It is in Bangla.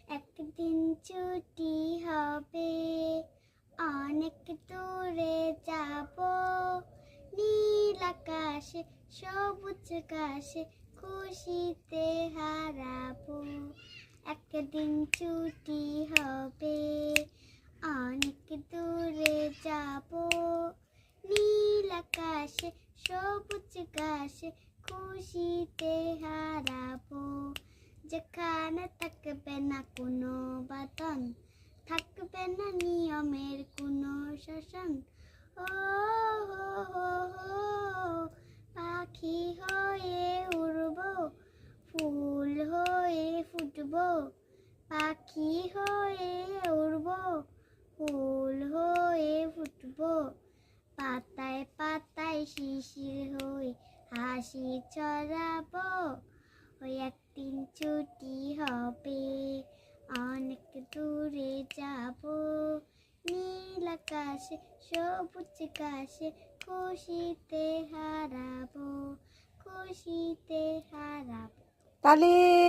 একদিন ছুটি হবে, অনেক দূরে যাব, নীল আকাশে সবুজ ঘাসে খুশিতে হারাবো। একদিন ছুটি হবে, অনেক দূরে যাব, নীল আকাশে সবুজ ঘাসে খুশিতে হারাবো। যেখানে থাকবে না কোনো বাঁধন, থাকবে না নিয়মের কোনো শাসন। ও হো হো হো, পাখি হয়ে উড়বো, ফুল হয়ে ফুটবো, পাখি হয়ে উড়বো, ফুল হয়ে ফুটবো, পাতায় পাতায় শিশির হয়ে হাসি ছড়াবো। ওই একদিন ছুটি হবে, অনেক দূরে যাব, নীল আকাশে সবুজ ঘাসে খুশিতে হারাবো, খুশিতে হারাবো। তালে